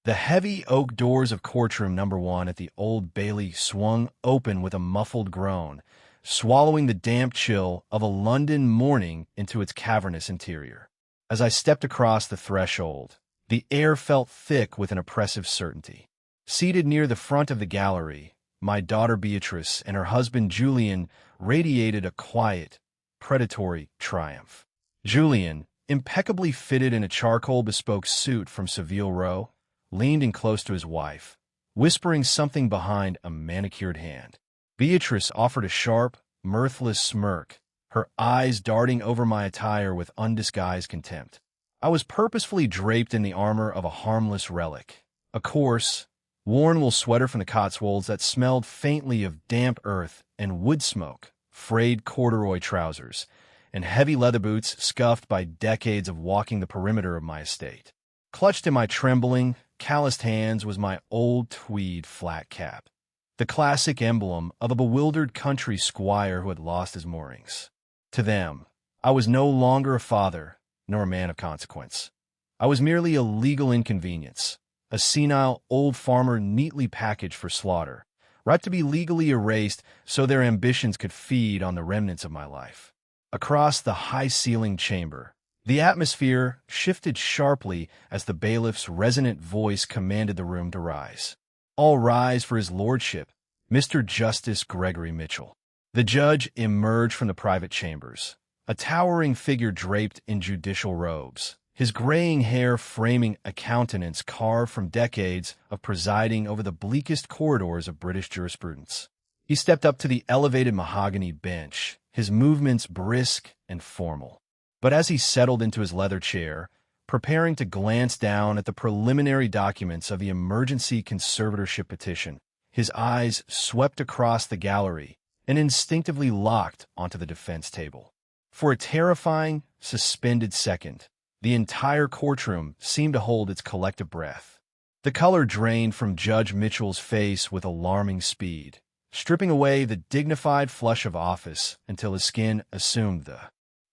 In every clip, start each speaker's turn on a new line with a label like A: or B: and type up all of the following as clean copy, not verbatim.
A: The heavy oak doors of courtroom number 1 at the Old Bailey swung open with a muffled groan, swallowing the damp chill of a London morning into its cavernous interior. As I stepped across the threshold, the air felt thick with an oppressive certainty. Seated near the front of the gallery, my daughter Beatrice and her husband Julian radiated a quiet, predatory triumph. Julian, impeccably fitted in a charcoal bespoke suit from Savile Row, leaned in close to his wife, whispering something behind a manicured hand. Beatrice offered a sharp, mirthless smirk, her eyes darting over my attire with undisguised contempt. I was purposefully draped in the armor of a harmless relic, a coarse, worn-wool sweater from the Cotswolds that smelled faintly of damp earth and wood smoke, frayed corduroy trousers, and heavy leather boots scuffed by decades of walking the perimeter of my estate. Clutched in my trembling, calloused hands was my old tweed flat cap, the classic emblem of a bewildered country squire who had lost his moorings. To them, I was no longer a father nor a man of consequence. I was merely a legal inconvenience, a senile old farmer neatly packaged for slaughter, ripe to be legally erased so their ambitions could feed on the remnants of my life. Across the high-ceilinged chamber, the atmosphere shifted sharply as the bailiff's resonant voice commanded the room to rise. All rise for his lordship, Mr. Justice Gregory Mitchell. The judge emerged from the private chambers, a towering figure draped in judicial robes, his graying hair framing a countenance carved from decades of presiding over the bleakest corridors of British jurisprudence. He stepped up to the elevated mahogany bench, his movements brisk and formal. But as he settled into his leather chair, preparing to glance down at the preliminary documents of the emergency conservatorship petition, his eyes swept across the gallery and instinctively locked onto the defense table. For a terrifying, suspended second, the entire courtroom seemed to hold its collective breath. The color drained from Judge Mitchell's face with alarming speed, stripping away the dignified flush of office until his skin assumed the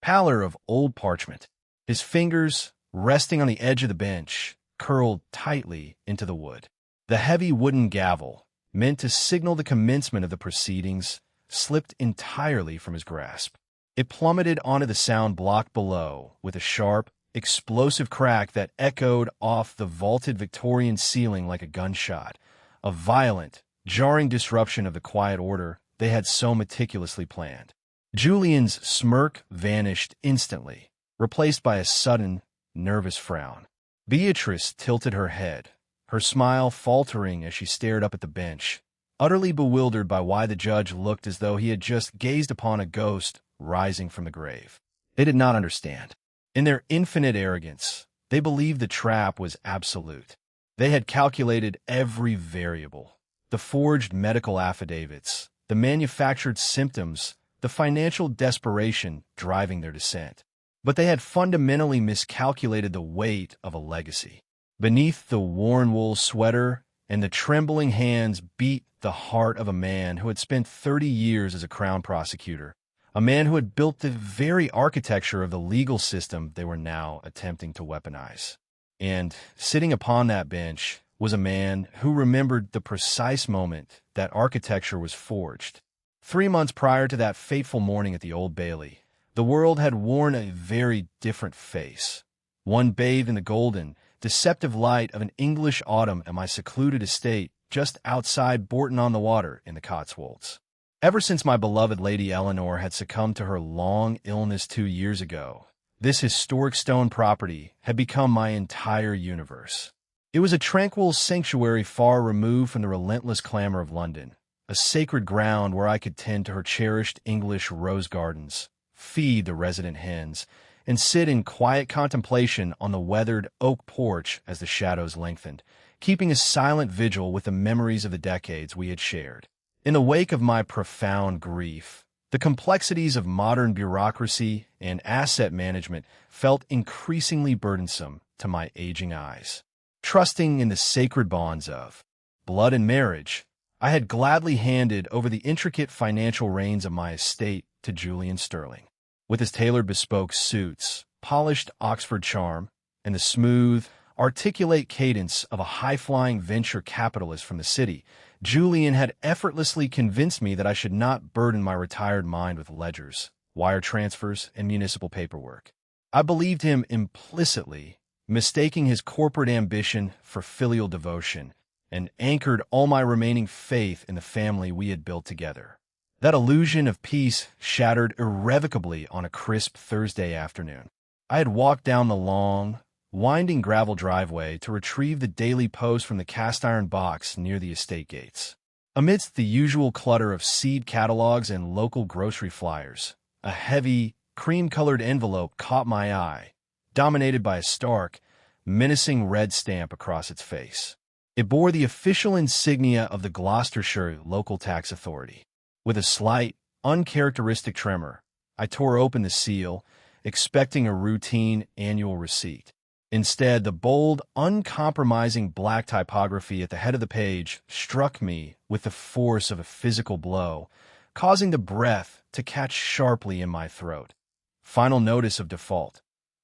A: pallor of old parchment. His fingers, resting on the edge of the bench, curled tightly into the wood. The heavy wooden gavel, meant to signal the commencement of the proceedings, slipped entirely from his grasp. It plummeted onto the sound block below with a sharp, explosive crack that echoed off the vaulted Victorian ceiling like a gunshot, a violent, jarring disruption of the quiet order they had so meticulously planned. Julian's smirk vanished instantly, replaced by a sudden, nervous frown. Beatrice tilted her head, her smile faltering as she stared up at the bench, utterly bewildered by why the judge looked as though he had just gazed upon a ghost rising from the grave. They did not understand. In their infinite arrogance, they believed the trap was absolute. They had calculated every variable, the forged medical affidavits, the manufactured symptoms, the financial desperation driving their dissent. But they had fundamentally miscalculated the weight of a legacy. Beneath the worn wool sweater and the trembling hands beat the heart of a man who had spent 30 years as a crown prosecutor, a man who had built the very architecture of the legal system they were now attempting to weaponize. And sitting upon that bench was a man who remembered the precise moment that architecture was forged. 3 months prior to that fateful morning at the Old Bailey, the world had worn a very different face, one bathed in the golden, deceptive light of an English autumn at my secluded estate just outside Bourton-on-the-Water in the Cotswolds. Ever since my beloved Lady Eleanor had succumbed to her long illness 2 years ago, this historic stone property had become my entire universe. It was a tranquil sanctuary far removed from the relentless clamor of London, a sacred ground where I could tend to her cherished English rose gardens, feed the resident hens, and sit in quiet contemplation on the weathered oak porch as the shadows lengthened, keeping a silent vigil with the memories of the decades we had shared. In the wake of my profound grief, the complexities of modern bureaucracy and asset management felt increasingly burdensome to my aging eyes. Trusting in the sacred bonds of blood and marriage, I had gladly handed over the intricate financial reins of my estate to Julian Sterling. With his tailored bespoke suits, polished Oxford charm, and the smooth, articulate cadence of a high-flying venture capitalist from the city, Julian had effortlessly convinced me that I should not burden my retired mind with ledgers, wire transfers, and municipal paperwork. I believed him implicitly, mistaking his corporate ambition for filial devotion, and anchored all my remaining faith in the family we had built together. That illusion of peace shattered irrevocably on a crisp Thursday afternoon. I had walked down the long, winding gravel driveway to retrieve the Daily Post from the cast-iron box near the estate gates. Amidst the usual clutter of seed catalogs and local grocery flyers, a heavy, cream-colored envelope caught my eye, dominated by a stark, menacing red stamp across its face. It bore the official insignia of the Gloucestershire Local Tax Authority. With a slight, uncharacteristic tremor, I tore open the seal, expecting a routine annual receipt. Instead, the bold, uncompromising black typography at the head of the page struck me with the force of a physical blow, causing the breath to catch sharply in my throat. Final notice of default.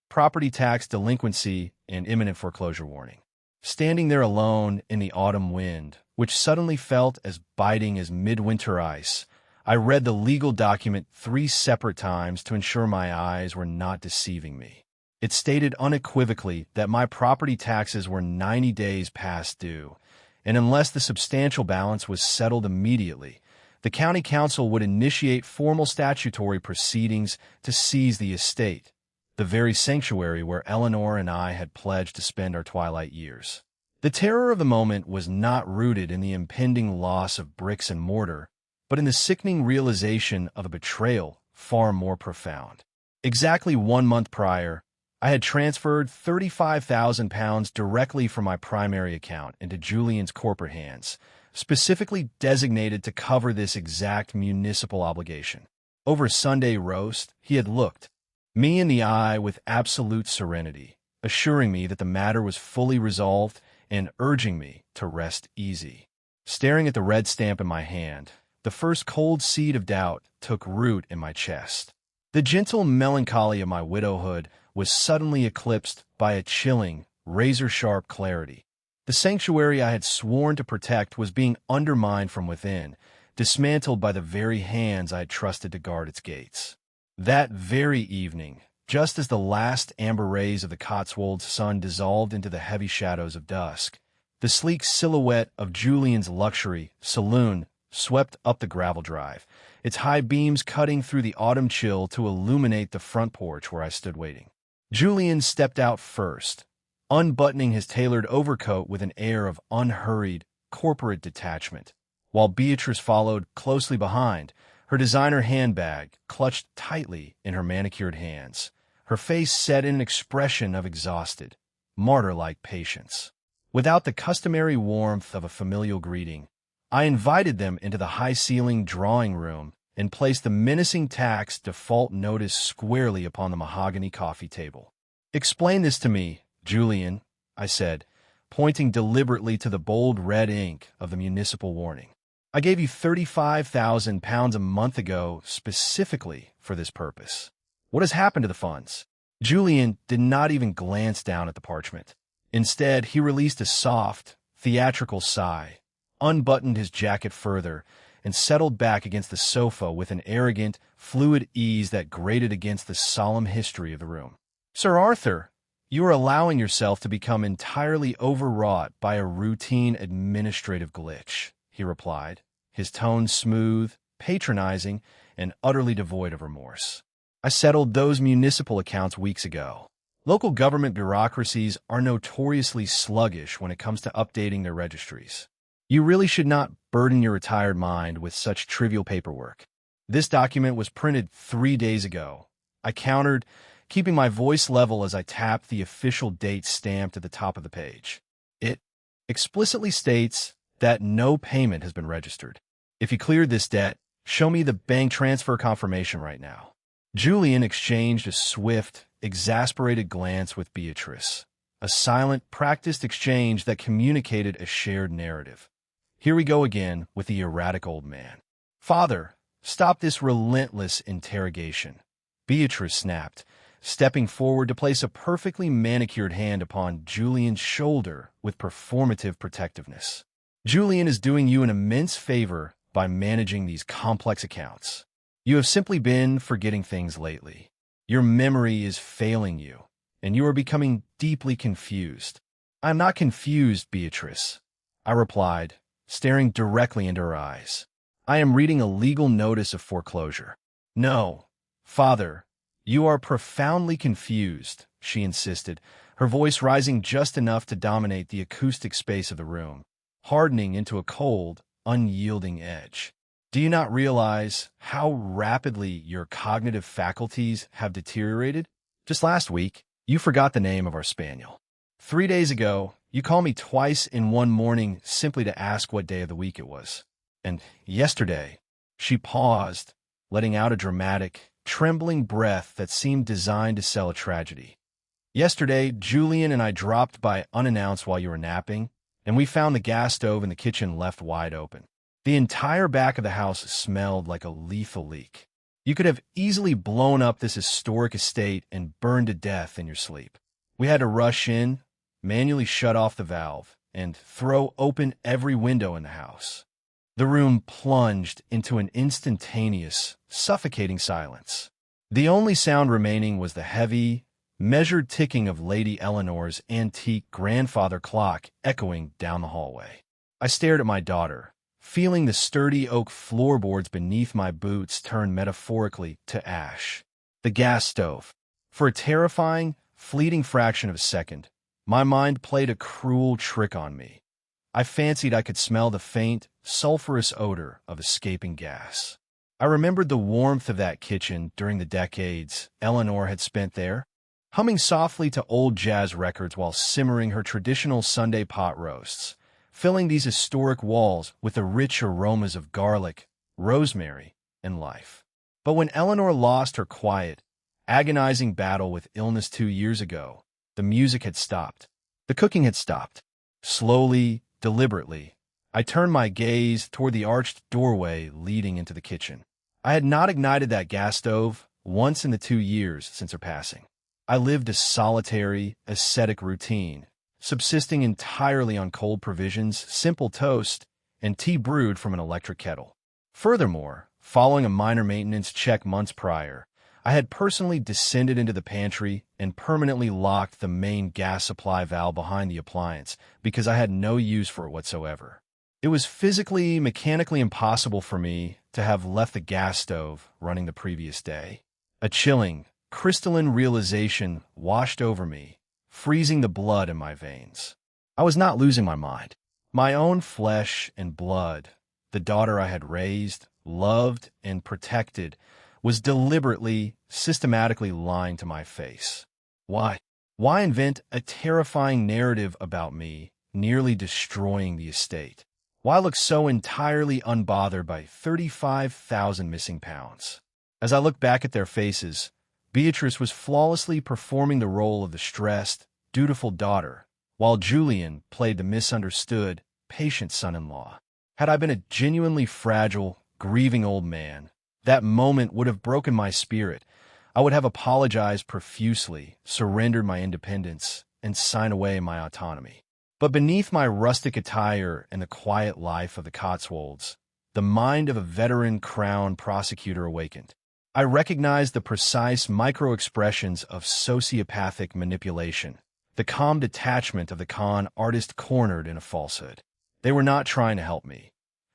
A: Property tax delinquency and imminent foreclosure warning. Standing there alone in the autumn wind, which suddenly felt as biting as midwinter ice, I read the legal document 3 separate times to ensure my eyes were not deceiving me. It stated unequivocally that my property taxes were 90 days past due, and unless the substantial balance was settled immediately, the county council would initiate formal statutory proceedings to seize the estate, the very sanctuary where Eleanor and I had pledged to spend our twilight years. The terror of the moment was not rooted in the impending loss of bricks and mortar, but in the sickening realization of a betrayal far more profound. Exactly 1 month prior, I had transferred £35,000 directly from my primary account into Julian's corporate hands, specifically designated to cover this exact municipal obligation. Over a Sunday roast, he had looked me in the eye with absolute serenity, assuring me that the matter was fully resolved and urging me to rest easy. Staring at the red stamp in my hand, the first cold seed of doubt took root in my chest. The gentle melancholy of my widowhood was suddenly eclipsed by a chilling, razor-sharp clarity. The sanctuary I had sworn to protect was being undermined from within, dismantled by the very hands I had trusted to guard its gates. That very evening, just as the last amber rays of the Cotswolds sun dissolved into the heavy shadows of dusk, the sleek silhouette of Julian's luxury saloon swept up the gravel drive, its high beams cutting through the autumn chill to illuminate the front porch where I stood waiting. Julian stepped out first, unbuttoning his tailored overcoat with an air of unhurried, corporate detachment, while Beatrice followed closely behind, her designer handbag clutched tightly in her manicured hands, her face set in an expression of exhausted, martyr-like patience. Without the customary warmth of a familial greeting, I invited them into the high-ceilinged drawing room and placed the menacing tax default notice squarely upon the mahogany coffee table. "Explain this to me, Julian," I said, pointing deliberately to the bold red ink of the municipal warning. "I gave you £35,000 a month ago specifically for this purpose. What has happened to the funds?" Julian did not even glance down at the parchment. Instead, he released a soft, theatrical sigh, unbuttoned his jacket further, and settled back against the sofa with an arrogant, fluid ease that grated against the solemn history of the room. "Sir Arthur, you are allowing yourself to become entirely overwrought by a routine administrative glitch," he replied, his tone smooth, patronizing, and utterly devoid of remorse. "I settled those municipal accounts weeks ago. Local government bureaucracies are notoriously sluggish when it comes to updating their registries. You really should not burden your retired mind with such trivial paperwork. This document was printed 3 days ago," I countered, keeping my voice level as I tapped the official date stamped at the top of the page. "It explicitly states that no payment has been registered. If you cleared this debt, show me the bank transfer confirmation right now." Julian exchanged a swift, exasperated glance with Beatrice, a silent, practiced exchange that communicated a shared narrative. Here we go again with the erratic old man. "Father, stop this relentless interrogation," Beatrice snapped, stepping forward to place a perfectly manicured hand upon Julian's shoulder with performative protectiveness. Julian is doing you an immense favor by managing these complex accounts. You have simply been forgetting things lately. Your memory is failing you, and you are becoming deeply confused. I am not confused, Beatrice, I replied, staring directly into her eyes. I am reading a legal notice of foreclosure. No, Father, you are profoundly confused, she insisted, her voice rising just enough to dominate the acoustic space of the room, hardening into a cold, unyielding edge. Do you not realize how rapidly your cognitive faculties have deteriorated? Just last week, you forgot the name of our spaniel. 3 days ago, you called me twice in one morning simply to ask what day of the week it was. And yesterday, she paused, letting out a dramatic, trembling breath that seemed designed to sell a tragedy. Yesterday, Julian and I dropped by unannounced while you were napping, and we found the gas stove in the kitchen left wide open. The entire back of the house smelled like a lethal leak. You could have easily blown up this historic estate and burned to death in your sleep. We had to rush in, manually shut off the valve, and throw open every window in the house. The room plunged into an instantaneous, suffocating silence. The only sound remaining was the heavy, measured ticking of Lady Eleanor's antique grandfather clock echoing down the hallway. I stared at my daughter, feeling the sturdy oak floorboards beneath my boots turn metaphorically to ash. The gas stove. For a terrifying, fleeting fraction of a second, my mind played a cruel trick on me. I fancied I could smell the faint, sulfurous odor of escaping gas. I remembered the warmth of that kitchen during the decades Eleanor had spent there, humming softly to old jazz records while simmering her traditional Sunday pot roasts, filling these historic walls with the rich aromas of garlic, rosemary, and life. But when Eleanor lost her quiet, agonizing battle with illness 2 years ago, the music had stopped. The cooking had stopped. Slowly, deliberately, I turned my gaze toward the arched doorway leading into the kitchen. I had not ignited that gas stove once in the 2 years since her passing. I lived a solitary, ascetic routine, subsisting entirely on cold provisions, simple toast, and tea brewed from an electric kettle. Furthermore, following a minor maintenance check months prior, I had personally descended into the pantry and permanently locked the main gas supply valve behind the appliance because I had no use for it whatsoever. It was physically, mechanically impossible for me to have left the gas stove running the previous day. A chilling, crystalline realization washed over me, freezing the blood in my veins. I was not losing my mind. My own flesh and blood, the daughter I had raised, loved, and protected, was deliberately, systematically lying to my face. Why? Why invent a terrifying narrative about me nearly destroying the estate? Why look so entirely unbothered by 35,000 missing pounds? As I looked back at their faces, Beatrice was flawlessly performing the role of the stressed, dutiful daughter, while Julian played the misunderstood, patient son-in-law. Had I been a genuinely fragile, grieving old man, that moment would have broken my spirit. I would have apologized profusely, surrendered my independence, and signed away my autonomy. But beneath my rustic attire and the quiet life of the Cotswolds, the mind of a veteran crown prosecutor awakened. I recognized the precise micro-expressions of sociopathic manipulation, the calm detachment of the con artist cornered in a falsehood. They were not trying to help me.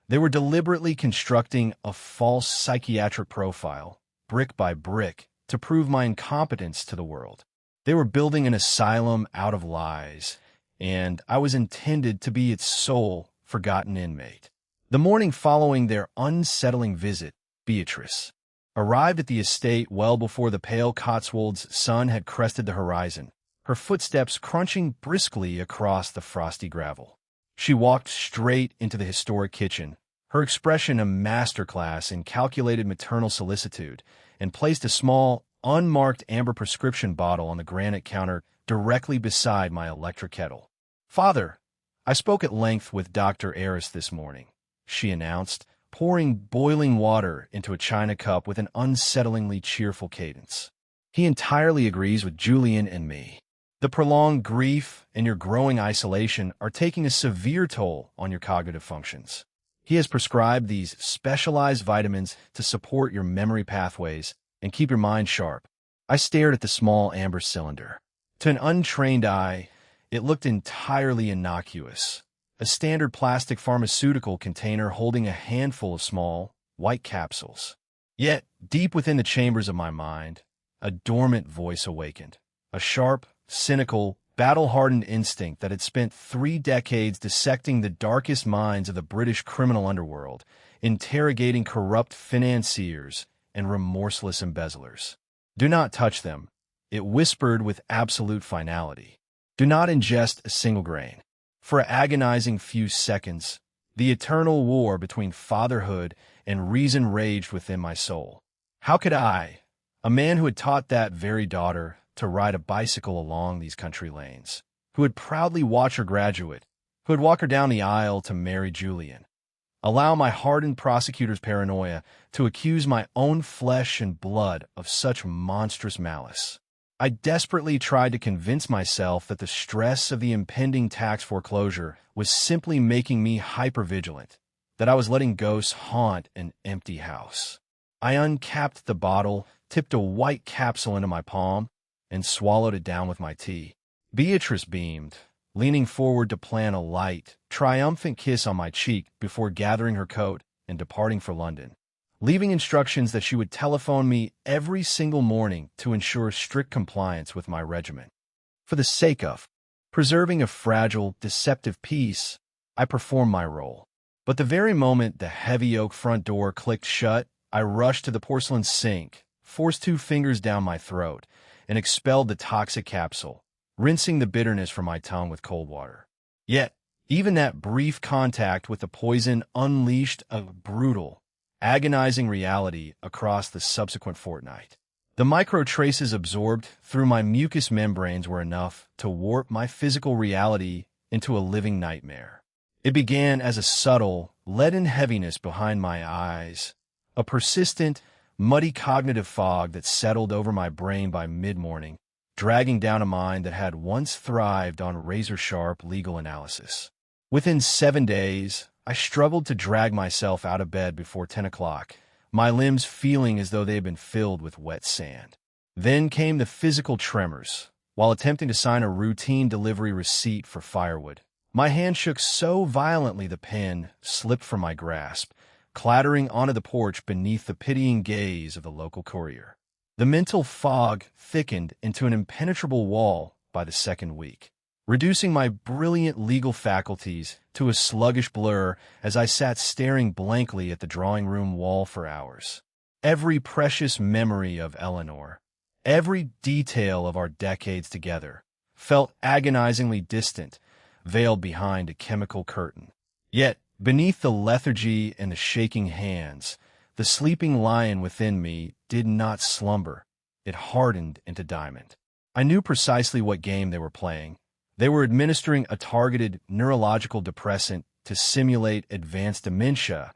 A: They were deliberately constructing a false psychiatric profile, brick by brick, to prove my incompetence to the world. They were building an asylum out of lies, and I was intended to be its sole, forgotten inmate. The morning following their unsettling visit, Beatrice arrived at the estate well before the pale Cotswolds' sun had crested the horizon, her footsteps crunching briskly across the frosty gravel. She walked straight into the historic kitchen, her expression a masterclass in calculated maternal solicitude, and placed a small, unmarked amber prescription bottle on the granite counter directly beside my electric kettle. "Father, I spoke at length with Dr. Eris this morning," she announced, pouring boiling water into a china cup with an unsettlingly cheerful cadence. He entirely agrees with Julian and me. The prolonged grief and your growing isolation are taking a severe toll on your cognitive functions. He has prescribed these specialized vitamins to support your memory pathways and keep your mind sharp. I stared at the small amber cylinder. To an untrained eye, it looked entirely innocuous. A standard plastic pharmaceutical container holding a handful of small, white capsules. Yet, deep within the chambers of my mind, a dormant voice awakened. A sharp, cynical, battle-hardened instinct that had spent 3 decades dissecting the darkest minds of the British criminal underworld, interrogating corrupt financiers and remorseless embezzlers. Do not touch them, it whispered with absolute finality. Do not ingest a single grain. For an agonizing few seconds, the eternal war between fatherhood and reason raged within my soul. How could I, a man who had taught that very daughter to ride a bicycle along these country lanes, who had proudly watched her graduate, who had walked her down the aisle to marry Julian, allow my hardened prosecutor's paranoia to accuse my own flesh and blood of such monstrous malice? I desperately tried to convince myself that the stress of the impending tax foreclosure was simply making me hypervigilant, that I was letting ghosts haunt an empty house. I uncapped the bottle, tipped a white capsule into my palm, and swallowed it down with my tea. Beatrice beamed, leaning forward to plant a light, triumphant kiss on my cheek before gathering her coat and departing for London, leaving instructions that she would telephone me every single morning to ensure strict compliance with my regimen. For the sake of preserving a fragile, deceptive peace, I performed my role. But the very moment the heavy oak front door clicked shut, I rushed to the porcelain sink, forced 2 fingers down my throat, and expelled the toxic capsule, rinsing the bitterness from my tongue with cold water. Yet, even that brief contact with the poison unleashed a brutal, agonizing reality across the subsequent fortnight. The micro traces absorbed through my mucous membranes were enough to warp my physical reality into a living nightmare. It began as a subtle, leaden heaviness behind my eyes, a persistent, muddy cognitive fog that settled over my brain by mid-morning, dragging down a mind that had once thrived on razor-sharp legal analysis. Within 7 days, I struggled to drag myself out of bed before 10 o'clock, my limbs feeling as though they had been filled with wet sand. Then came the physical tremors, while attempting to sign a routine delivery receipt for firewood. My hand shook so violently the pen slipped from my grasp, clattering onto the porch beneath the pitying gaze of the local courier. The mental fog thickened into an impenetrable wall by the second week, reducing my brilliant legal faculties to a sluggish blur as I sat staring blankly at the drawing room wall for hours. Every precious memory of Eleanor, every detail of our decades together, felt agonizingly distant, veiled behind a chemical curtain. Yet, beneath the lethargy and the shaking hands, the sleeping lion within me did not slumber. It hardened into diamond. I knew precisely what game they were playing. They were administering a targeted neurological depressant to simulate advanced dementia,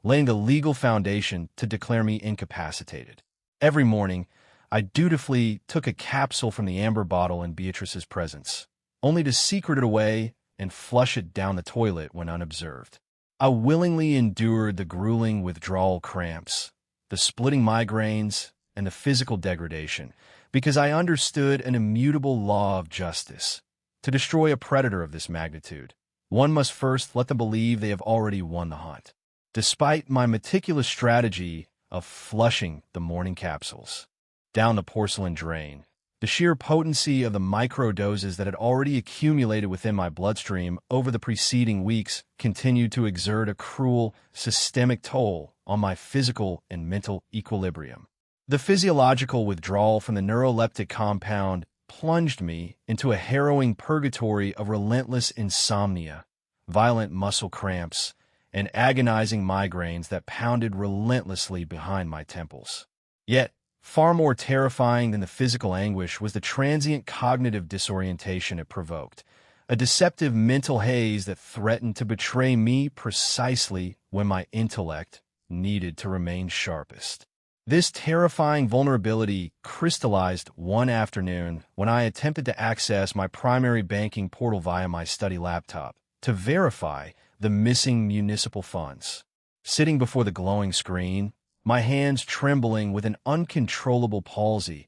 A: laying the legal foundation to declare me incapacitated. Every morning, I dutifully took a capsule from the amber bottle in Beatrice's presence, only to secret it away and flush it down the toilet when unobserved. I willingly endured the grueling withdrawal cramps, the splitting migraines, and the physical degradation, because I understood an immutable law of justice. To destroy a predator of this magnitude, one must first let them believe they have already won the hunt. Despite my meticulous strategy of flushing the morning capsules down the porcelain drain, the sheer potency of the microdoses that had already accumulated within my bloodstream over the preceding weeks continued to exert a cruel, systemic toll on my physical and mental equilibrium. The physiological withdrawal from the neuroleptic compound plunged me into a harrowing purgatory of relentless insomnia, violent muscle cramps, and agonizing migraines that pounded relentlessly behind my temples. Yet, far more terrifying than the physical anguish was the transient cognitive disorientation it provoked, a deceptive mental haze that threatened to betray me precisely when my intellect needed to remain sharpest. This terrifying vulnerability crystallized one afternoon when I attempted to access my primary banking portal via my study laptop to verify the missing municipal funds. Sitting before the glowing screen, my hands trembling with an uncontrollable palsy,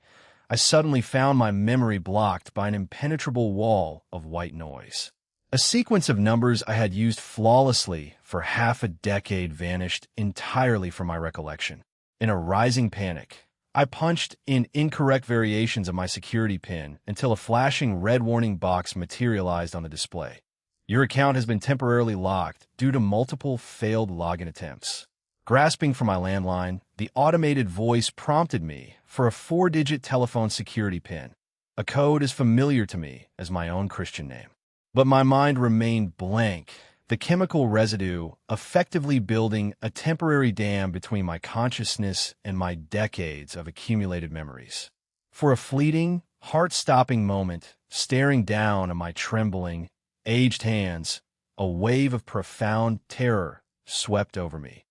A: I suddenly found my memory blocked by an impenetrable wall of white noise. A sequence of numbers I had used flawlessly for half a decade vanished entirely from my recollection. In a rising panic, I punched in incorrect variations of my security PIN until a flashing red warning box materialized on the display. Your account has been temporarily locked due to multiple failed login attempts. Grasping for my landline, the automated voice prompted me for a 4-digit telephone security PIN, a code as familiar to me as my own Christian name. But my mind remained blank, the chemical residue effectively building a temporary dam between my consciousness and my decades of accumulated memories. For a fleeting, heart-stopping moment, staring down at my trembling, aged hands, a wave of profound terror swept over me.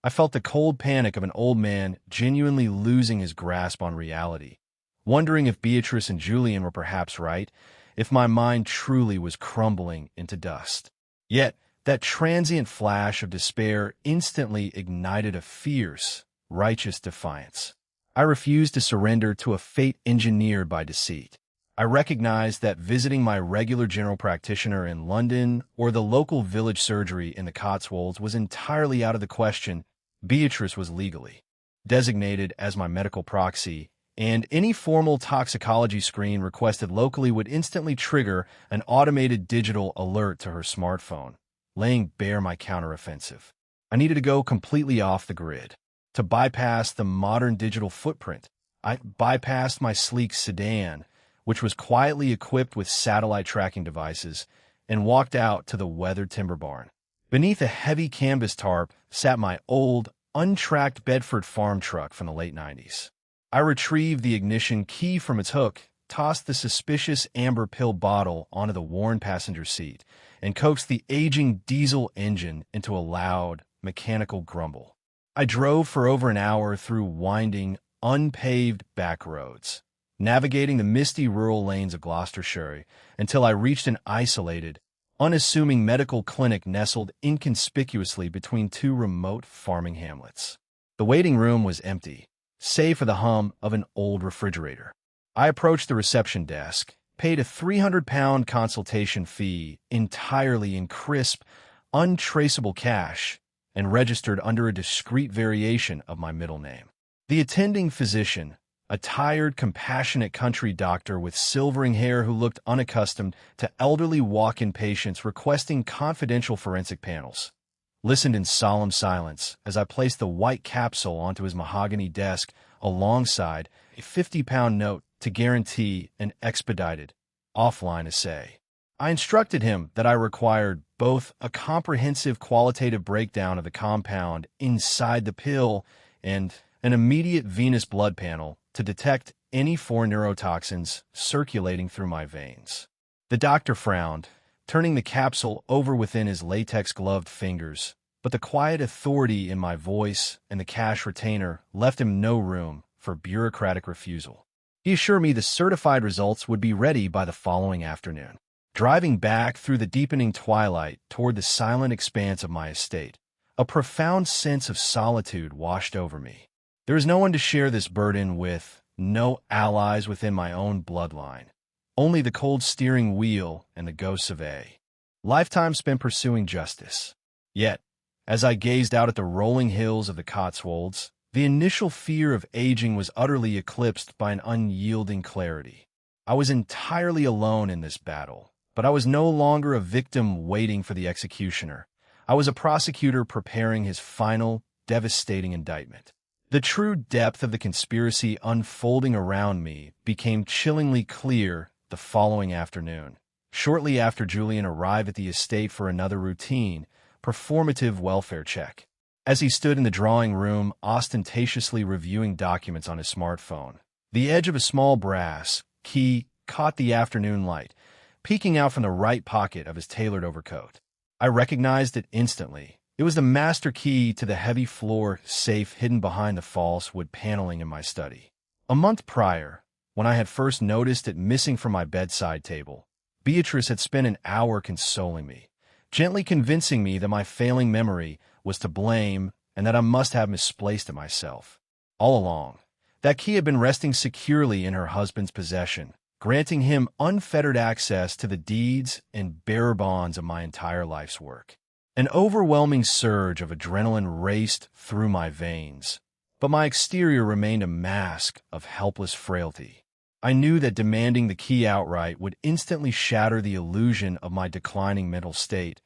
A: I felt the cold panic of an old man genuinely losing his grasp on reality, wondering if Beatrice and Julian were perhaps right, if my mind truly was crumbling into dust. Yet, that transient flash of despair instantly ignited a fierce, righteous defiance. I refused to surrender to a fate engineered by deceit. I recognized that visiting my regular general practitioner in London or the local village surgery in the Cotswolds was entirely out of the question. Beatrice was legally designated as my medical proxy, and any formal toxicology screen requested locally would instantly trigger an automated digital alert to her smartphone, laying bare my counteroffensive. I needed to go completely off the grid. To bypass the modern digital footprint, I bypassed my sleek sedan, which was quietly equipped with satellite tracking devices, and walked out to the weathered timber barn. Beneath a heavy canvas tarp sat my old, untracked Bedford farm truck from the late 90s. I retrieved the ignition key from its hook, tossed the suspicious amber pill bottle onto the worn passenger seat, and coaxed the aging diesel engine into a loud, mechanical grumble. I drove for over an hour through winding, unpaved back roads, navigating the misty rural lanes of Gloucestershire until I reached an isolated, unassuming medical clinic nestled inconspicuously between two remote farming hamlets. The waiting room was empty, save for the hum of an old refrigerator. I approached the reception desk, paid a £300 consultation fee entirely in crisp, untraceable cash, and registered under a discreet variation of my middle name. The attending physician, a tired, compassionate country doctor with silvering hair who looked unaccustomed to elderly walk-in patients requesting confidential forensic panels, listened in solemn silence as I placed the white capsule onto his mahogany desk alongside a £50 note to guarantee an expedited, offline assay. I instructed him that I required both a comprehensive qualitative breakdown of the compound inside the pill and an immediate venous blood panel to detect any foreign neurotoxins circulating through my veins. The doctor frowned, turning the capsule over within his latex-gloved fingers, but the quiet authority in my voice and the cash retainer left him no room for bureaucratic refusal. He assured me the certified results would be ready by the following afternoon. Driving back through the deepening twilight toward the silent expanse of my estate, a profound sense of solitude washed over me. There was no one to share this burden with, no allies within my own bloodline. Only the cold steering wheel and the ghosts of a lifetime spent pursuing justice. Yet, as I gazed out at the rolling hills of the Cotswolds, the initial fear of aging was utterly eclipsed by an unyielding clarity. I was entirely alone in this battle, but I was no longer a victim waiting for the executioner. I was a prosecutor preparing his final, devastating indictment. The true depth of the conspiracy unfolding around me became chillingly clear the following afternoon, shortly after Julian arrived at the estate for another routine, performative welfare check. As he stood in the drawing room, ostentatiously reviewing documents on his smartphone, the edge of a small brass key caught the afternoon light, peeking out from the right pocket of his tailored overcoat. I recognized it instantly, It was the master key to the heavy floor safe hidden behind the false wood paneling in my study. A month prior, when I had first noticed it missing from my bedside table, Beatrice had spent an hour consoling me, gently convincing me that my failing memory was to blame and that I must have misplaced it myself. All along, that key had been resting securely in her husband's possession, granting him unfettered access to the deeds and bearer bonds of my entire life's work. An overwhelming surge of adrenaline raced through my veins, but my exterior remained a mask of helpless frailty. I knew that demanding the key outright would instantly shatter the illusion of my declining mental state,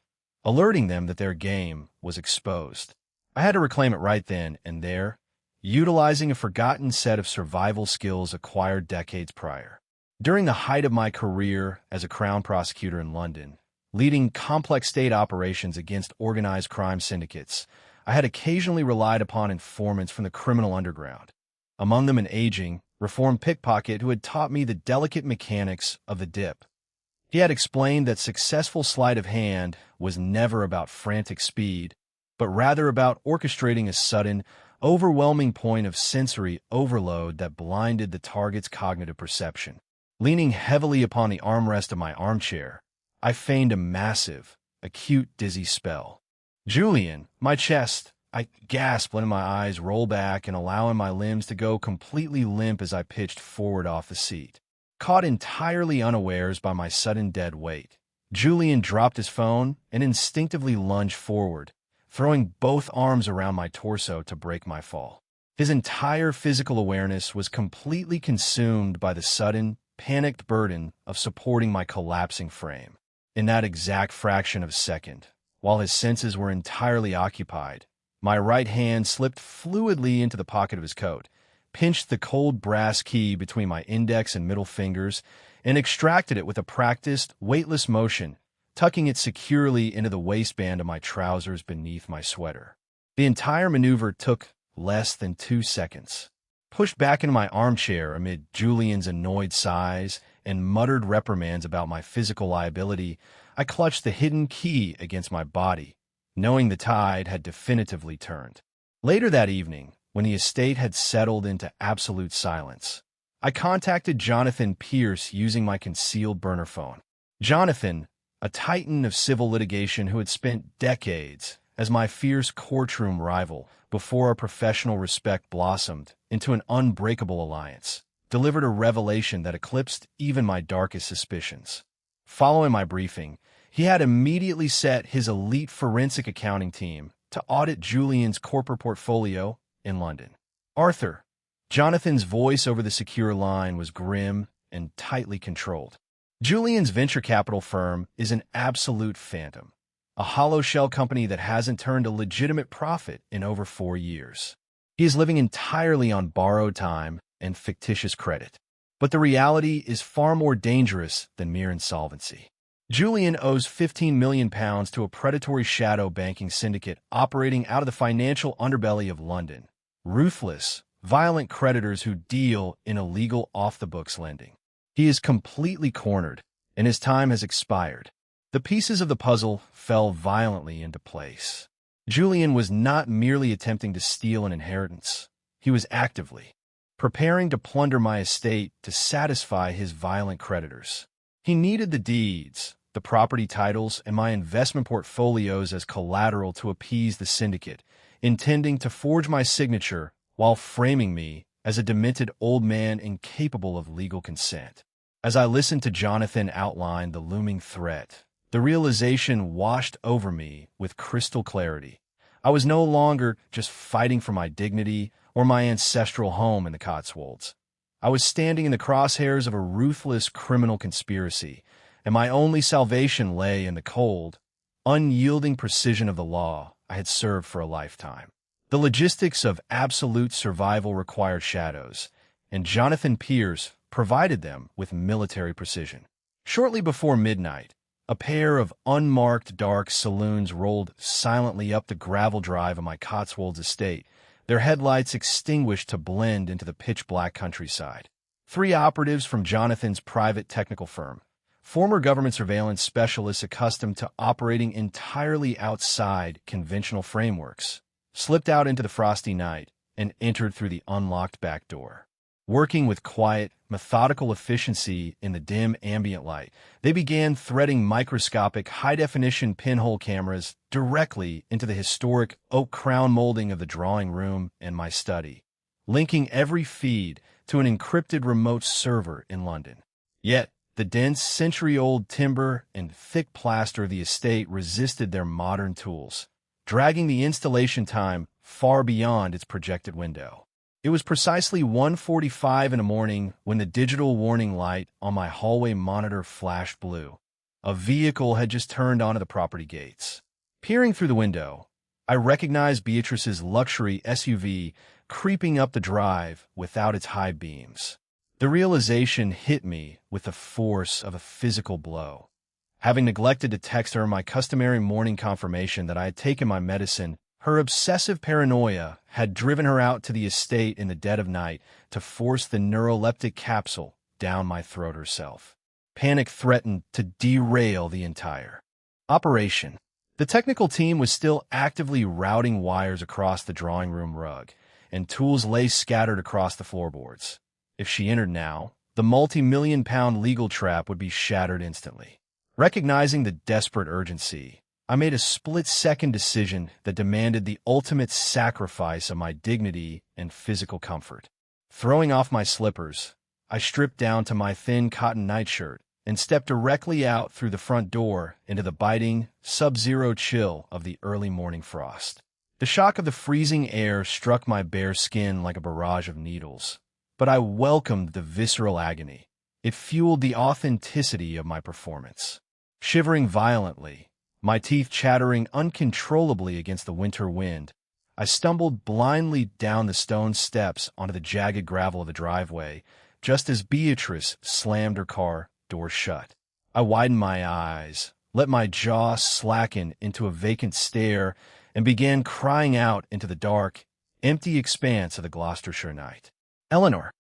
A: alerting them that their game was exposed. I had to reclaim it right then and there, utilizing a forgotten set of survival skills acquired decades prior. During the height of my career as a Crown prosecutor in London, leading complex state operations against organized crime syndicates, I had occasionally relied upon informants from the criminal underground. Among them an aging, reformed pickpocket who had taught me the delicate mechanics of the dip. He had explained that successful sleight of hand was never about frantic speed, but rather about orchestrating a sudden, overwhelming point of sensory overload that blinded the target's cognitive perception. Leaning heavily upon the armrest of my armchair, I feigned a massive, acute dizzy spell. "Julian, my chest!" I gasped, letting my eyes roll back and allowing my limbs to go completely limp as I pitched forward off the seat. Caught entirely unawares by my sudden dead weight, Julian dropped his phone and instinctively lunged forward, throwing both arms around my torso to break my fall. His entire physical awareness was completely consumed by the sudden, panicked burden of supporting my collapsing frame. In that exact fraction of a second, while his senses were entirely occupied, my right hand slipped fluidly into the pocket of his coat, pinched the cold brass key between my index and middle fingers, and extracted it with a practiced, weightless motion, tucking it securely into the waistband of my trousers beneath my sweater. The entire maneuver took less than 2 seconds. Pushed back into my armchair amid Julian's annoyed sighs and muttered reprimands about my physical liability, I clutched the hidden key against my body, knowing the tide had definitively turned. Later that evening, when the estate had settled into absolute silence, I contacted Jonathan Pierce using my concealed burner phone. Jonathan, a titan of civil litigation who had spent decades as my fierce courtroom rival before our professional respect blossomed into an unbreakable alliance, delivered a revelation that eclipsed even my darkest suspicions. Following my briefing, he had immediately set his elite forensic accounting team to audit Julian's corporate portfolio in London. "Arthur," Jonathan's voice over the secure line was grim and tightly controlled. "Julian's venture capital firm is an absolute phantom, a hollow shell company that hasn't turned a legitimate profit in over 4 years. He is living entirely on borrowed time and fictitious credit. But the reality is far more dangerous than mere insolvency. Julian owes £15 million to a predatory shadow banking syndicate operating out of the financial underbelly of London. Ruthless, violent creditors who deal in illegal off-the-books lending. He is completely cornered, and his time has expired." The pieces of the puzzle fell violently into place. Julian was not merely attempting to steal an inheritance. He was actively preparing to plunder my estate to satisfy his violent creditors. He needed the deeds, the property titles, and my investment portfolios as collateral to appease the syndicate, intending to forge my signature while framing me as a demented old man incapable of legal consent. As I listened to Jonathan outline the looming threat, the realization washed over me with crystal clarity. I was no longer just fighting for my dignity or my ancestral home in the Cotswolds. I was standing in the crosshairs of a ruthless criminal conspiracy, and my only salvation lay in the cold, unyielding precision of the law I had served for a lifetime. The logistics of absolute survival required shadows, and Jonathan Pierce provided them with military precision. Shortly before midnight, a pair of unmarked dark saloons rolled silently up the gravel drive of my Cotswolds estate, their headlights extinguished to blend into the pitch-black countryside. 3 operatives from Jonathan's private technical firm, Former government surveillance specialists accustomed to operating entirely outside conventional frameworks slipped out into the frosty night and entered through the unlocked back door. Working with quiet, methodical efficiency in the dim ambient light, they began threading microscopic, high-definition pinhole cameras directly into the historic oak crown molding of the drawing room and my study, linking every feed to an encrypted remote server in London. Yet, the dense, century-old timber and thick plaster of the estate resisted their modern tools, dragging the installation time far beyond its projected window. It was precisely 1:45 in the morning when the digital warning light on my hallway monitor flashed blue. A vehicle had just turned onto the property gates. Peering through the window, I recognized Beatrice's luxury SUV creeping up the drive without its high beams. The realization hit me with the force of a physical blow. Having neglected to text her my customary morning confirmation that I had taken my medicine, her obsessive paranoia had driven her out to the estate in the dead of night to force the neuroleptic capsule down my throat herself. Panic threatened to derail the entire operation. The technical team was still actively routing wires across the drawing room rug, and tools lay scattered across the floorboards. If she entered now, the multi-million-pound legal trap would be shattered instantly. Recognizing the desperate urgency, I made a split-second decision that demanded the ultimate sacrifice of my dignity and physical comfort. Throwing off my slippers, I stripped down to my thin cotton nightshirt and stepped directly out through the front door into the biting, sub-zero chill of the early morning frost. The shock of the freezing air struck my bare skin like a barrage of needles, but I welcomed the visceral agony. It fueled the authenticity of my performance. Shivering violently, my teeth chattering uncontrollably against the winter wind, I stumbled blindly down the stone steps onto the jagged gravel of the driveway, just as Beatrice slammed her car door shut. I widened my eyes, let my jaw slacken into a vacant stare, and began crying out into the dark, empty expanse of the Gloucestershire night. "Eleanor!"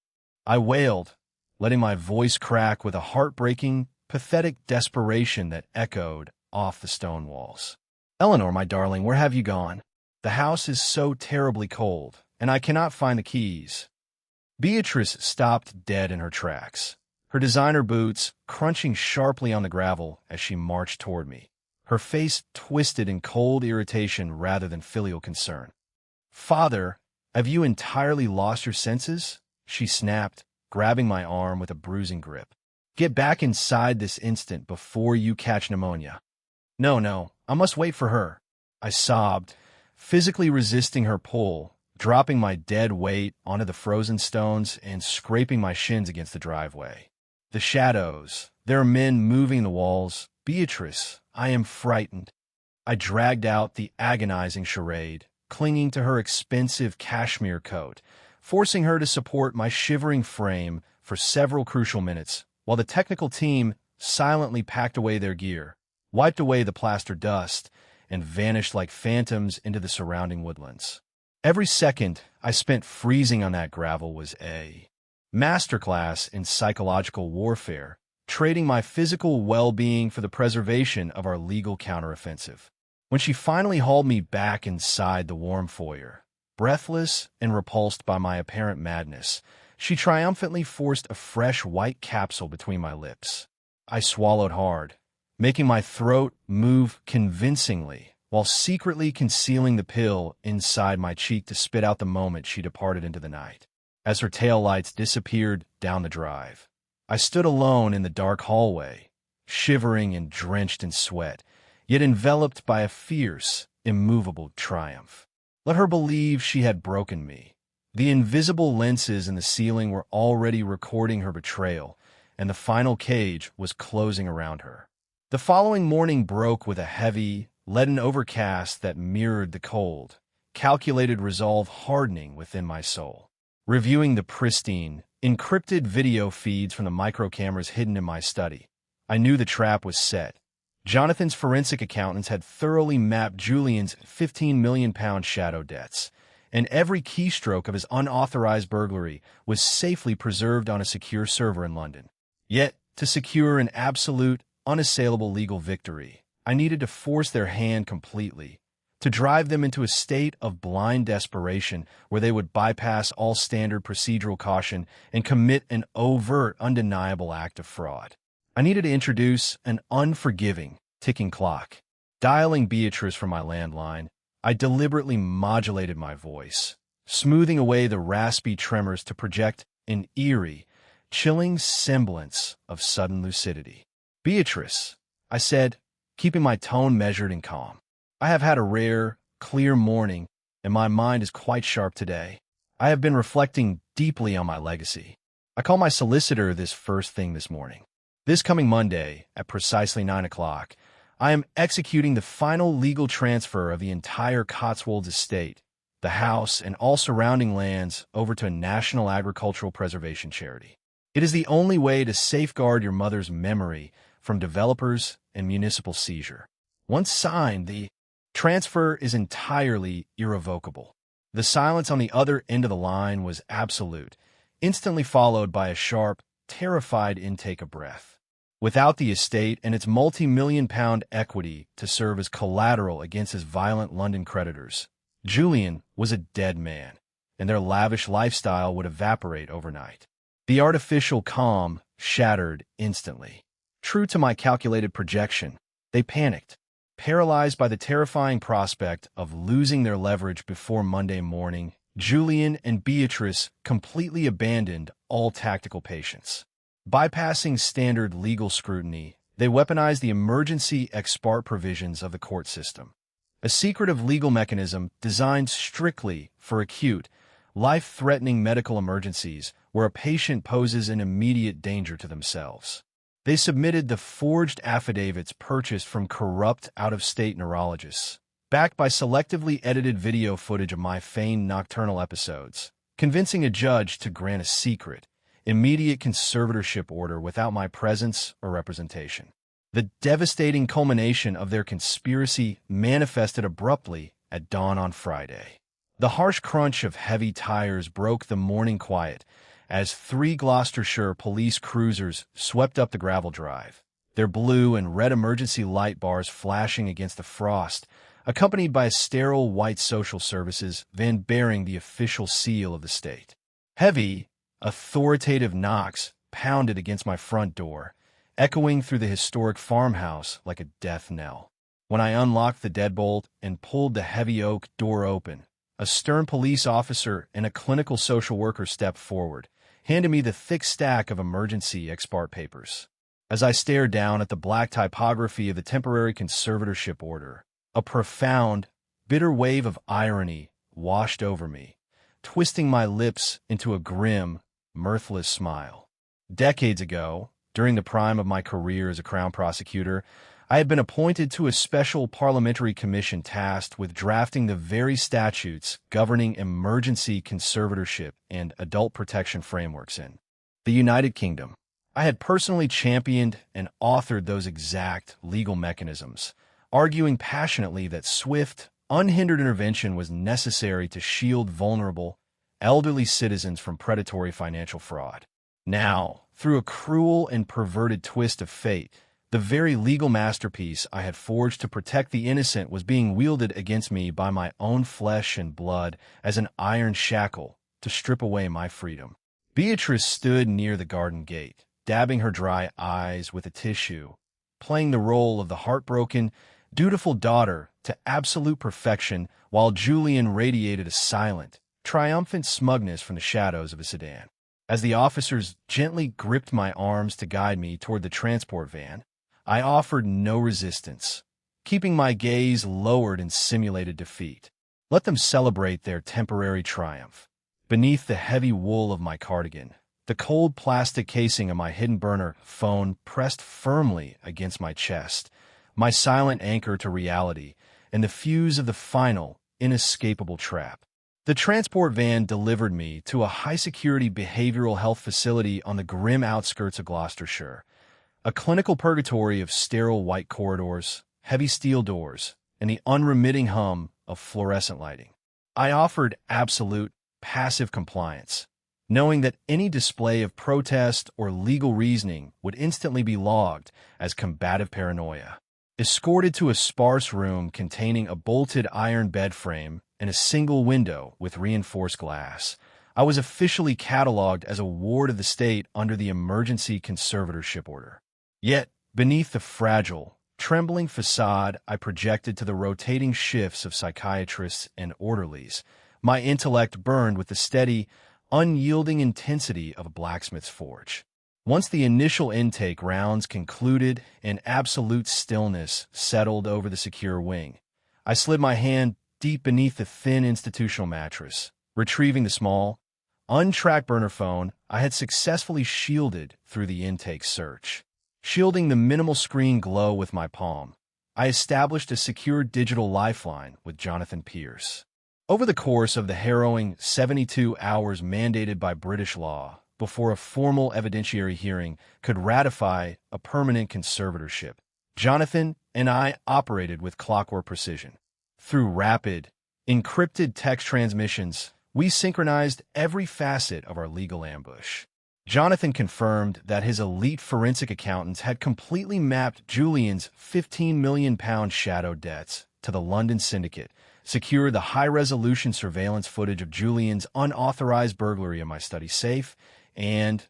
A: I wailed, letting my voice crack with a heartbreaking, pathetic desperation that echoed off the stone walls. "Eleanor, my darling, where have you gone? The house is so terribly cold, and I cannot find the keys." Beatrice stopped dead in her tracks, her designer boots crunching sharply on the gravel as she marched toward me, her face twisted in cold irritation rather than filial concern. "Father, have you entirely lost your senses?" she snapped, grabbing my arm with a bruising grip. "Get back inside this instant before you catch pneumonia." No, I must wait for her," I sobbed, physically resisting her pull, dropping my dead weight onto the frozen stones and scraping my shins against the driveway. "The shadows. There are men moving the walls. Beatrice, I am frightened." I dragged out the agonizing charade, clinging to her expensive cashmere coat, forcing her to support my shivering frame for several crucial minutes, while the technical team silently packed away their gear, wiped away the plaster dust, and vanished like phantoms into the surrounding woodlands. Every second I spent freezing on that gravel was a masterclass in psychological warfare, trading my physical well-being for the preservation of our legal counteroffensive. When she finally hauled me back inside the warm foyer, breathless and repulsed by my apparent madness, she triumphantly forced a fresh white capsule between my lips. I swallowed hard, making my throat move convincingly, while secretly concealing the pill inside my cheek to spit out the moment she departed into the night. As her taillights disappeared down the drive, I stood alone in the dark hallway, shivering and drenched in sweat, yet enveloped by a fierce, immovable triumph. Let her believe she had broken me. The invisible lenses in the ceiling were already recording her betrayal, and the final cage was closing around her. The following morning broke with a heavy, leaden overcast that mirrored the cold, calculated resolve hardening within my soul. Reviewing the pristine, encrypted video feeds from the microcameras hidden in my study, I knew the trap was set. Jonathan's forensic accountants had thoroughly mapped Julian's £15 million shadow debts, and every keystroke of his unauthorized burglary was safely preserved on a secure server in London. Yet, To secure an absolute, unassailable legal victory, I needed to force their hand completely, to drive them into a state of blind desperation where they would bypass all standard procedural caution and commit an overt, undeniable act of fraud. I needed to introduce an unforgiving, ticking clock. Dialing Beatrice from my landline, I deliberately modulated my voice, smoothing away the raspy tremors to project an eerie, chilling semblance of sudden lucidity. "Beatrice," I said, keeping my tone measured and calm. "I have had a rare, clear morning, and my mind is quite sharp today. I have been reflecting deeply on my legacy. I call my solicitor this first thing this morning. This coming Monday, at precisely 9 o'clock, I am executing the final legal transfer of the entire Cotswolds estate, the house, and all surrounding lands over to a national agricultural preservation charity. It is the only way to safeguard your mother's memory from developers and municipal seizure. Once signed, the transfer is entirely irrevocable." The silence on the other end of the line was absolute, instantly followed by a sharp, terrified intake of breath. Without the estate and its multi-million-pound equity to serve as collateral against his violent London creditors, Julian was a dead man, and their lavish lifestyle would evaporate overnight. The artificial calm shattered instantly. True to my calculated projection, they panicked, paralyzed by the terrifying prospect of losing their leverage before Monday morning. Julian and Beatrice completely abandoned all tactical patience. Bypassing standard legal scrutiny, they weaponized the emergency ex parte provisions of the court system, a secretive legal mechanism designed strictly for acute, life-threatening medical emergencies where a patient poses an immediate danger to themselves. They submitted the forged affidavits purchased from corrupt out-of-state neurologists, backed by selectively edited video footage of my feigned nocturnal episodes, convincing a judge to grant a secret, immediate conservatorship order without my presence or representation. The devastating culmination of their conspiracy manifested abruptly at dawn on Friday. The harsh crunch of heavy tires broke the morning quiet as 3 Gloucestershire police cruisers swept up the gravel drive, their blue and red emergency light bars flashing against the frost, accompanied by a sterile white social services van bearing the official seal of the state. Heavy, authoritative knocks pounded against my front door, echoing through the historic farmhouse like a death knell. When I unlocked the deadbolt and pulled the heavy oak door open, a stern police officer and a clinical social worker stepped forward, handing me the thick stack of emergency ex parte papers. As I stared down at the black typography of the temporary conservatorship order, a profound, bitter wave of irony washed over me, twisting my lips into a grim, mirthless smile. Decades ago, during the prime of my career as a Crown prosecutor, I had been appointed to a special parliamentary commission tasked with drafting the very statutes governing emergency conservatorship and adult protection frameworks in the United Kingdom. I had personally championed and authored those exact legal mechanisms, arguing passionately that swift, unhindered intervention was necessary to shield vulnerable, elderly citizens from predatory financial fraud. Now, through a cruel and perverted twist of fate, the very legal masterpiece I had forged to protect the innocent was being wielded against me by my own flesh and blood as an iron shackle to strip away my freedom. Beatrice stood near the garden gate, dabbing her dry eyes with a tissue, playing the role of the heartbroken, dutiful daughter to absolute perfection, while Julian radiated a silent, triumphant smugness from the shadows of a sedan. As the officers gently gripped my arms to guide me toward the transport van, I offered no resistance, keeping my gaze lowered in simulated defeat. Let them celebrate their temporary triumph. Beneath the heavy wool of my cardigan, the cold plastic casing of my hidden burner phone pressed firmly against my chest, my silent anchor to reality and the fuse of the final, inescapable trap. The transport van delivered me to a high-security behavioral health facility on the grim outskirts of Gloucestershire, a clinical purgatory of sterile white corridors, heavy steel doors, and the unremitting hum of fluorescent lighting. I offered absolute, passive compliance, knowing that any display of protest or legal reasoning would instantly be logged as combative paranoia. Escorted to a sparse room containing a bolted iron bed frame and a single window with reinforced glass, I was officially cataloged as a ward of the state under the emergency conservatorship order. Yet, beneath the fragile, trembling facade I projected to the rotating shifts of psychiatrists and orderlies, my intellect burned with the steady, unyielding intensity of a blacksmith's forge. Once the initial intake rounds concluded and absolute stillness settled over the secure wing, I slid my hand deep beneath the thin institutional mattress, retrieving the small, untracked burner phone I had successfully shielded through the intake search. Shielding the minimal screen glow with my palm, I established a secure digital lifeline with Jonathan Pierce. Over the course of the harrowing 72 hours mandated by British law, before a formal evidentiary hearing could ratify a permanent conservatorship, Jonathan and I operated with clockwork precision. Through rapid, encrypted text transmissions, we synchronized every facet of our legal ambush. Jonathan confirmed that his elite forensic accountants had completely mapped Julian's £15 million shadow debts to the London syndicate, secured the high-resolution surveillance footage of Julian's unauthorized burglary of my study safe, and,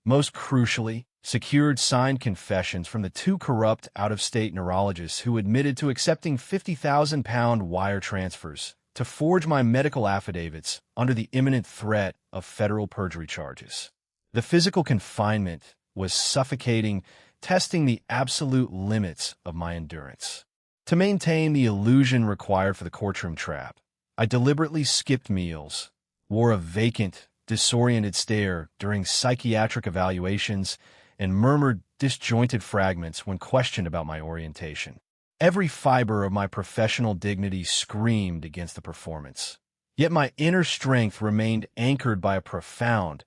A: most crucially, secured signed confessions from the two corrupt out-of-state neurologists who admitted to accepting £50,000 wire transfers to forge my medical affidavits under the imminent threat of federal perjury charges. The physical confinement was suffocating, testing the absolute limits of my endurance. To maintain the illusion required for the courtroom trap, I deliberately skipped meals, wore a vacant, disoriented stare during psychiatric evaluations, and murmured disjointed fragments when questioned about my orientation. Every fiber of my professional dignity screamed against the performance. Yet my inner strength remained anchored by a profound,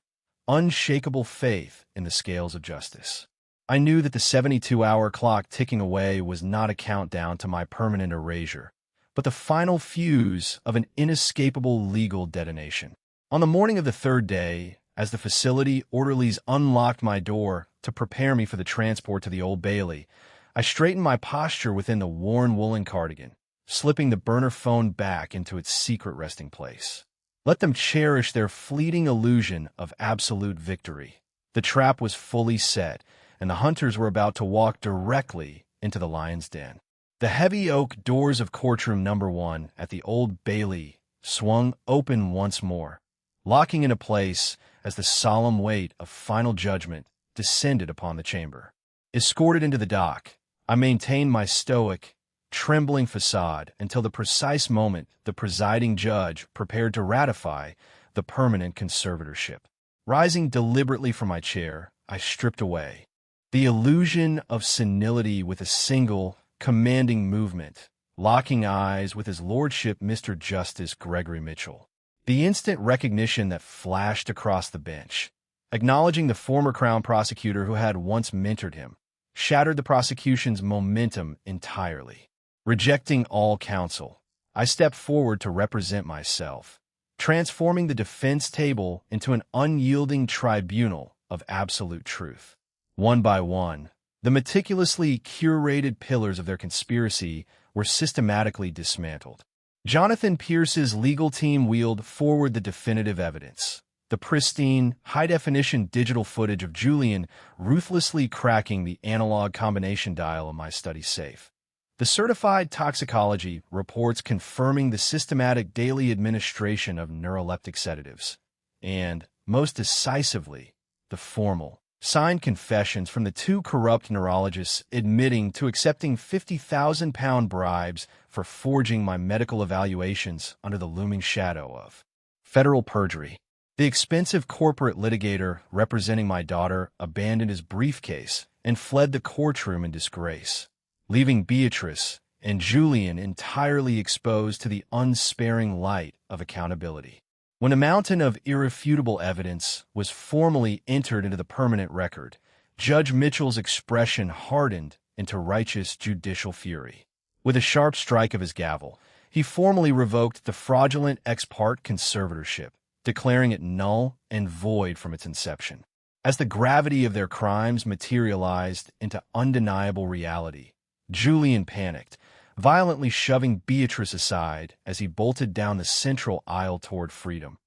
A: unshakable faith in the scales of justice. I knew that the 72-hour clock ticking away was not a countdown to my permanent erasure, but the final fuse of an inescapable legal detonation. On the morning of the third day, as the facility orderlies unlocked my door to prepare me for the transport to the Old Bailey, I straightened my posture within the worn woolen cardigan, slipping the burner phone back into its secret resting place. Let them cherish their fleeting illusion of absolute victory. The trap was fully set, and the hunters were about to walk directly into the lion's den. The heavy oak doors of courtroom number 1 at the Old Bailey swung open once more, locking into place as the solemn weight of final judgment descended upon the chamber. Escorted into the dock, I maintained my stoic, trembling facade until the precise moment the presiding judge prepared to ratify the permanent conservatorship. Rising deliberately from my chair, I stripped away the illusion of senility with a single, commanding movement, locking eyes with his lordship Mr. Justice Gregory Mitchell. The instant recognition that flashed across the bench, acknowledging the former Crown prosecutor who had once mentored him, shattered the prosecution's momentum entirely. Rejecting all counsel, I stepped forward to represent myself, transforming the defense table into an unyielding tribunal of absolute truth. One by one, the meticulously curated pillars of their conspiracy were systematically dismantled. Jonathan Pierce's legal team wheeled forward the definitive evidence, the pristine, high-definition digital footage of Julian ruthlessly cracking the analog combination dial of my study safe, the certified toxicology reports confirming the systematic daily administration of neuroleptic sedatives, and, most decisively, the formal, signed confessions from the two corrupt neurologists admitting to accepting £50,000 bribes for forging my medical evaluations under the looming shadow of federal perjury. The expensive corporate litigator representing my daughter abandoned his briefcase and fled the courtroom in disgrace, leaving Beatrice and Julian entirely exposed to the unsparing light of accountability. When a mountain of irrefutable evidence was formally entered into the permanent record, Judge Mitchell's expression hardened into righteous judicial fury. With a sharp strike of his gavel, he formally revoked the fraudulent ex parte conservatorship, declaring it null and void from its inception. As the gravity of their crimes materialized into undeniable reality, Julian panicked, violently shoving Beatrice aside as he bolted down the central aisle toward freedom,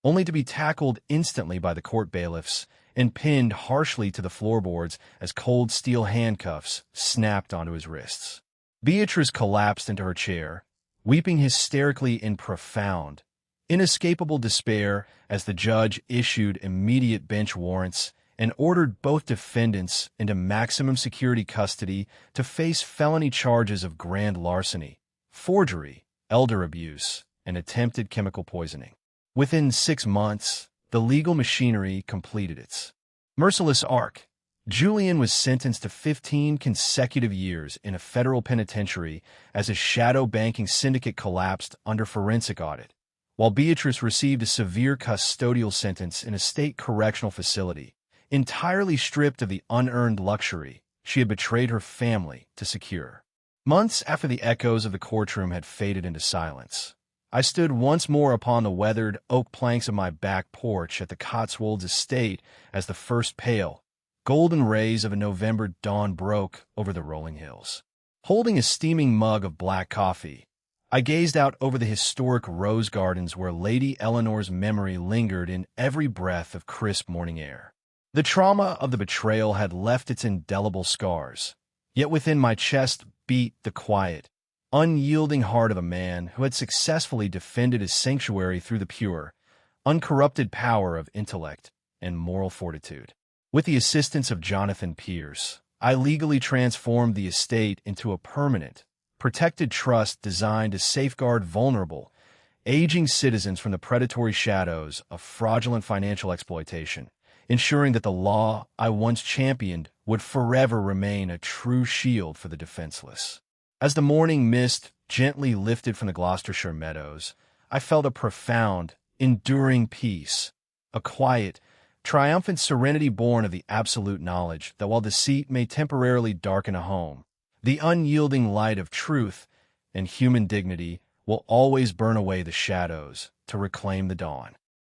A: only to be tackled instantly by the court bailiffs and pinned harshly to the floorboards as cold steel handcuffs snapped onto his wrists. Beatrice collapsed into her chair, weeping hysterically in profound, inescapable despair as the judge issued immediate bench warrants and ordered both defendants into maximum security custody to face felony charges of grand larceny, forgery, elder abuse, and attempted chemical poisoning. Within 6 months, the legal machinery completed its merciless arc. Julian was sentenced to 15 consecutive years in a federal penitentiary as his shadow banking syndicate collapsed under forensic audit, while Beatrice received a severe custodial sentence in a state correctional facility, entirely stripped of the unearned luxury she had betrayed her family to secure. Months after the echoes of the courtroom had faded into silence, I stood once more upon the weathered oak planks of my back porch at the Cotswolds estate as the first pale, golden rays of a November dawn broke over the rolling hills. Holding a steaming mug of black coffee, I gazed out over the historic rose gardens where Lady Eleanor's memory lingered in every breath of crisp morning air. The trauma of the betrayal had left its indelible scars, yet within my chest beat the quiet, unyielding heart of a man who had successfully defended his sanctuary through the pure, uncorrupted power of intellect and moral fortitude. With the assistance of Jonathan Pierce, I legally transformed the estate into a permanent, protected trust designed to safeguard vulnerable, aging citizens from the predatory shadows of fraudulent financial exploitation, ensuring that the law I once championed would forever remain a true shield for the defenseless. As the morning mist gently lifted from the Gloucestershire meadows, I felt a profound, enduring peace, a quiet, triumphant serenity born of the absolute knowledge that while deceit may temporarily darken a home, the unyielding light of truth and human dignity will always burn away the shadows to reclaim the dawn.